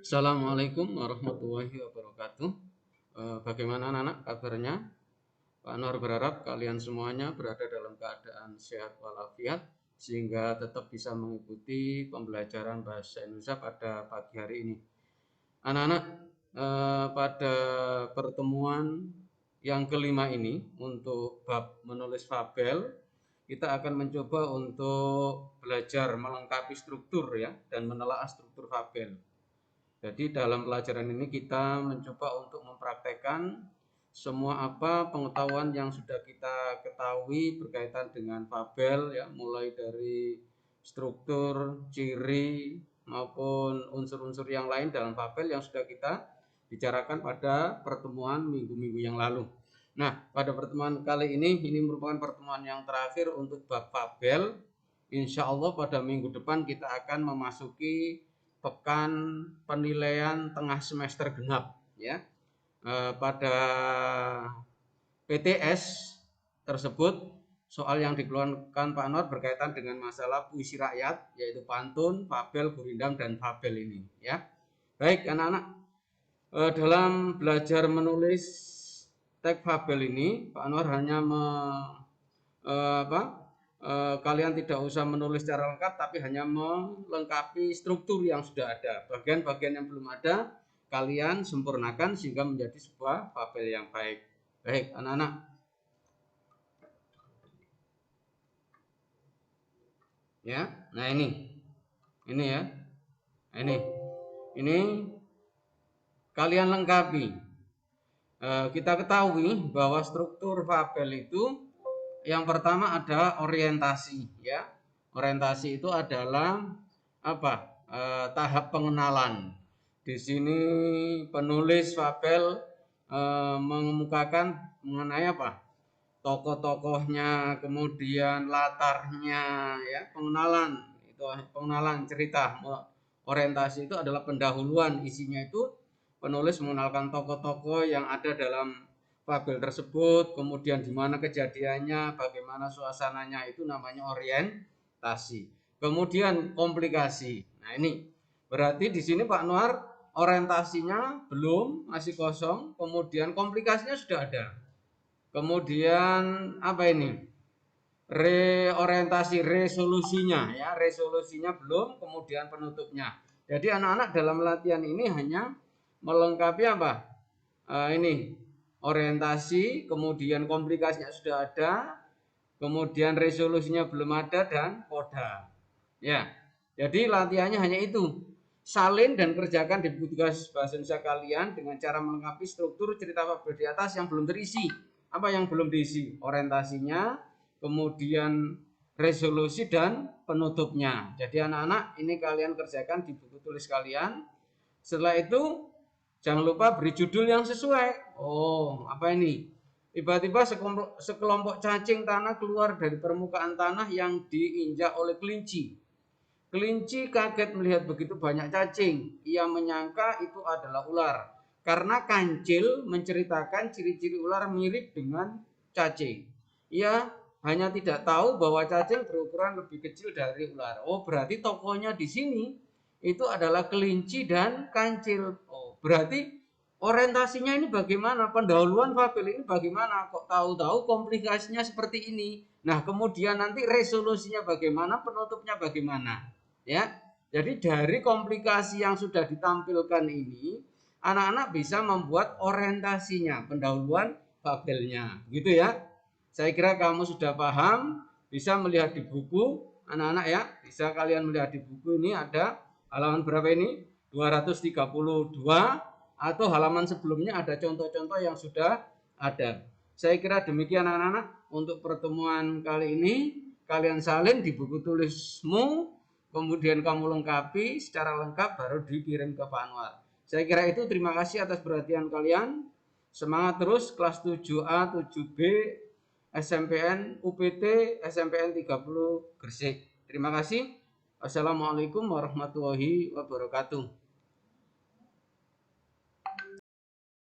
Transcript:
Assalamualaikum warahmatullahi wabarakatuh. Bagaimana anak-anak kabarnya? Pak Anwar berharap kalian semuanya berada dalam keadaan sehat walafiat sehingga tetap bisa mengikuti pembelajaran bahasa Indonesia pada pagi hari ini. Anak-anak, pada pertemuan yang kelima ini untuk bab menulis fabel, kita akan mencoba untuk belajar melengkapi struktur ya dan menelaah struktur fabel. Jadi dalam pelajaran ini kita mencoba untuk mempraktekkan semua apa pengetahuan yang sudah kita ketahui berkaitan dengan fabel ya, mulai dari struktur, ciri maupun unsur-unsur yang lain dalam fabel yang sudah kita bicarakan pada pertemuan minggu-minggu yang lalu. Nah, pada pertemuan kali ini merupakan pertemuan yang terakhir untuk bab fabel. Insya Allah pada minggu depan kita akan memasuki pekan penilaian tengah semester genap ya. Pada PTS tersebut soal yang dikeluarkan Pak Anwar berkaitan dengan masalah puisi rakyat, yaitu pantun, fabel, gurindam, dan fabel ini ya. Baik anak-anak, dalam belajar menulis teks fabel ini Pak Anwar hanya kalian tidak usah menulis secara lengkap, tapi hanya melengkapi struktur yang sudah ada. Bagian-bagian yang belum ada kalian sempurnakan sehingga menjadi sebuah fabel yang baik. Baik anak-anak, ya. Nah ini ya, ini kalian lengkapi. Kita ketahui bahwa struktur fabel itu yang pertama ada orientasi ya. Orientasi itu adalah apa? Tahap pengenalan. Di sini penulis fabel mengemukakan mengenai apa? Tokoh-tokohnya, kemudian latarnya ya, pengenalan cerita. Orientasi itu adalah pendahuluan, isinya itu penulis mengenalkan tokoh-tokoh yang ada dalam fabel tersebut, kemudian di mana kejadiannya, bagaimana suasananya, itu namanya orientasi. Kemudian komplikasi. Nah, ini berarti di sini Pak Anwar orientasinya belum, masih kosong, kemudian komplikasinya sudah ada. Kemudian apa ini? Reorientasi resolusinya ya, resolusinya belum, kemudian penutupnya. Jadi anak-anak dalam latihan ini hanya melengkapi apa? Ini orientasi, kemudian komplikasinya sudah ada, kemudian resolusinya belum ada, dan koda. Ya, jadi latihannya hanya itu. Salin dan kerjakan di buku tugas bahasa Indonesia kalian dengan cara melengkapi struktur cerita fabel di atas yang belum terisi. Apa yang belum diisi? Orientasinya, kemudian resolusi, dan penutupnya. Jadi anak-anak ini kalian kerjakan di buku tulis kalian. Setelah itu jangan lupa beri judul yang sesuai. Oh, apa ini? Tiba-tiba sekelompok cacing tanah keluar dari permukaan tanah yang diinjak oleh kelinci. Kelinci kaget melihat begitu banyak cacing. Ia menyangka itu adalah ular. Karena kancil menceritakan ciri-ciri ular mirip dengan cacing. Ia hanya tidak tahu bahwa cacing berukuran lebih kecil dari ular. Oh, berarti tokohnya di sini itu adalah kelinci dan kancil. Oh, berarti orientasinya ini bagaimana? Pendahuluan fabel ini bagaimana? Kok tahu-tahu komplikasinya seperti ini? Nah, kemudian nanti resolusinya bagaimana? Penutupnya bagaimana? Ya. Jadi dari komplikasi yang sudah ditampilkan ini, anak-anak bisa membuat orientasinya, pendahuluan fabelnya. Gitu ya. Saya kira kamu sudah paham, bisa melihat di buku, anak-anak ya. Bisa kalian melihat di buku ini ada halaman berapa ini? 232, atau halaman sebelumnya ada contoh-contoh yang sudah ada. Saya kira demikian anak-anak untuk pertemuan kali ini. Kalian salin di buku tulismu, kemudian kamu lengkapi secara lengkap baru dikirim ke Pak Anwar. Saya kira itu. Terima kasih atas perhatian kalian. Semangat terus kelas 7A, 7B, SMPN UPT, SMPN 30 Gresik. Terima kasih. Assalamualaikum warahmatullahi wabarakatuh.